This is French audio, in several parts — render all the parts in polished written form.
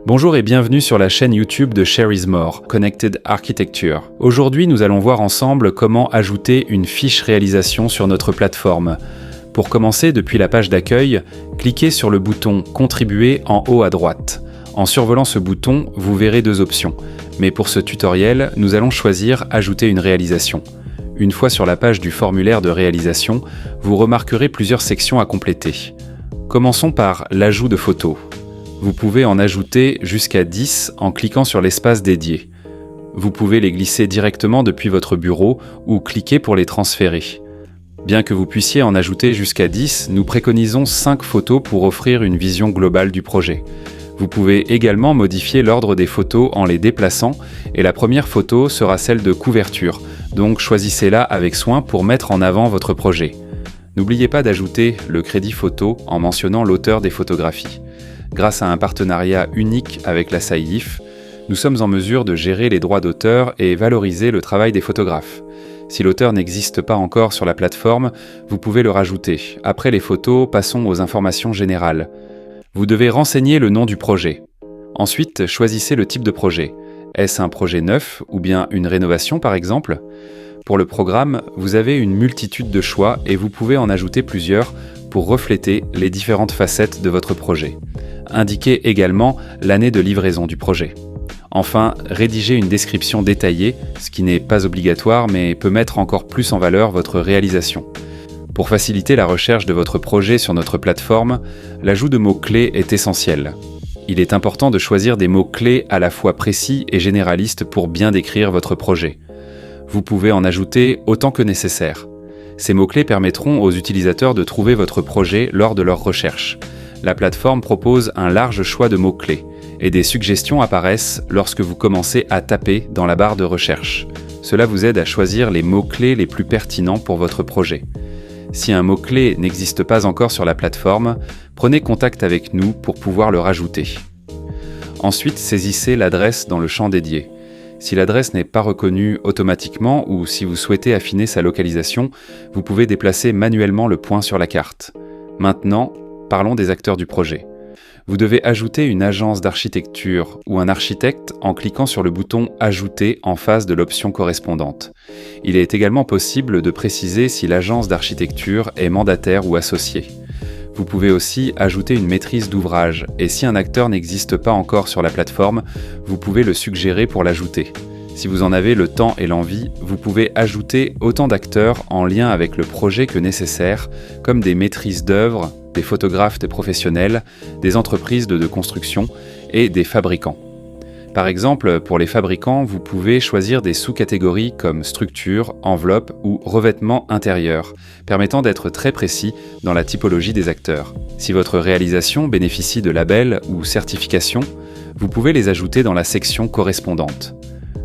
Bonjour et bienvenue sur la chaîne YouTube de Share is More, Connected Architecture. Aujourd'hui, nous allons voir ensemble comment ajouter une fiche réalisation sur notre plateforme. Pour commencer, depuis la page d'accueil, cliquez sur le bouton « Contribuer » en haut à droite. En survolant ce bouton, vous verrez deux options. Mais pour ce tutoriel, nous allons choisir « Ajouter une réalisation ». Une fois sur la page du formulaire de réalisation, vous remarquerez plusieurs sections à compléter. Commençons par l'ajout de photos. Vous pouvez en ajouter jusqu'à 10 en cliquant sur l'espace dédié. Vous pouvez les glisser directement depuis votre bureau ou cliquer pour les transférer. Bien que vous puissiez en ajouter jusqu'à 10, nous préconisons 5 photos pour offrir une vision globale du projet. Vous pouvez également modifier l'ordre des photos en les déplaçant et la première photo sera celle de couverture, donc choisissez-la avec soin pour mettre en avant votre projet. N'oubliez pas d'ajouter le crédit photo en mentionnant l'auteur des photographies. Grâce à un partenariat unique avec la SAIDIF, nous sommes en mesure de gérer les droits d'auteur et valoriser le travail des photographes. Si l'auteur n'existe pas encore sur la plateforme, vous pouvez le rajouter. Après les photos, passons aux informations générales. Vous devez renseigner le nom du projet. Ensuite, choisissez le type de projet. Est-ce un projet neuf ou bien une rénovation par exemple ? Pour le programme, vous avez une multitude de choix et vous pouvez en ajouter plusieurs pour refléter les différentes facettes de votre projet. Indiquez également l'année de livraison du projet. Enfin, rédigez une description détaillée, ce qui n'est pas obligatoire mais peut mettre encore plus en valeur votre réalisation. Pour faciliter la recherche de votre projet sur notre plateforme, l'ajout de mots-clés est essentiel. Il est important de choisir des mots-clés à la fois précis et généralistes pour bien décrire votre projet. Vous pouvez en ajouter autant que nécessaire. Ces mots-clés permettront aux utilisateurs de trouver votre projet lors de leur recherche. La plateforme propose un large choix de mots-clés et des suggestions apparaissent lorsque vous commencez à taper dans la barre de recherche. Cela vous aide à choisir les mots-clés les plus pertinents pour votre projet. Si un mot-clé n'existe pas encore sur la plateforme, prenez contact avec nous pour pouvoir le rajouter. Ensuite, saisissez l'adresse dans le champ dédié. Si l'adresse n'est pas reconnue automatiquement ou si vous souhaitez affiner sa localisation, vous pouvez déplacer manuellement le point sur la carte. Maintenant, parlons des acteurs du projet. Vous devez ajouter une agence d'architecture ou un architecte en cliquant sur le bouton « Ajouter » en face de l'option correspondante. Il est également possible de préciser si l'agence d'architecture est mandataire ou associée. Vous pouvez aussi ajouter une maîtrise d'ouvrage et si un acteur n'existe pas encore sur la plateforme, vous pouvez le suggérer pour l'ajouter. Si vous en avez le temps et l'envie, vous pouvez ajouter autant d'acteurs en lien avec le projet que nécessaire, comme des maîtrises d'œuvre, des photographes des professionnels, des entreprises de construction et des fabricants. Par exemple, pour les fabricants, vous pouvez choisir des sous-catégories comme structure, enveloppe ou revêtement intérieur, permettant d'être très précis dans la typologie des acteurs. Si votre réalisation bénéficie de labels ou certifications, vous pouvez les ajouter dans la section correspondante.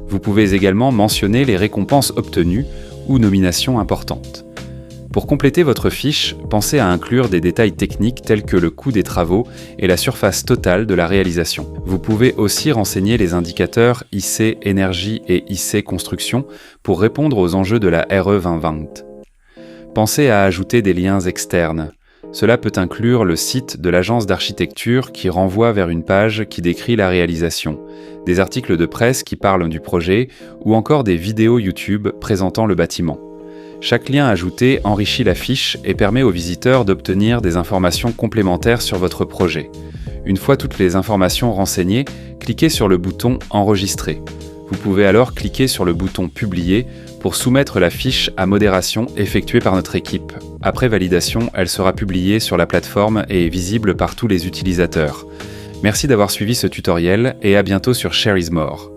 Vous pouvez également mentionner les récompenses obtenues ou nominations importantes. Pour compléter votre fiche, pensez à inclure des détails techniques tels que le coût des travaux et la surface totale de la réalisation. Vous pouvez aussi renseigner les indicateurs IC Énergie et IC Construction pour répondre aux enjeux de la RE 2020. Pensez à ajouter des liens externes. Cela peut inclure le site de l'agence d'architecture qui renvoie vers une page qui décrit la réalisation, des articles de presse qui parlent du projet ou encore des vidéos YouTube présentant le bâtiment. Chaque lien ajouté enrichit la fiche et permet aux visiteurs d'obtenir des informations complémentaires sur votre projet. Une fois toutes les informations renseignées, cliquez sur le bouton « Enregistrer ». Vous pouvez alors cliquer sur le bouton « Publier » pour soumettre la fiche à modération effectuée par notre équipe. Après validation, elle sera publiée sur la plateforme et visible par tous les utilisateurs. Merci d'avoir suivi ce tutoriel et à bientôt sur Share is More.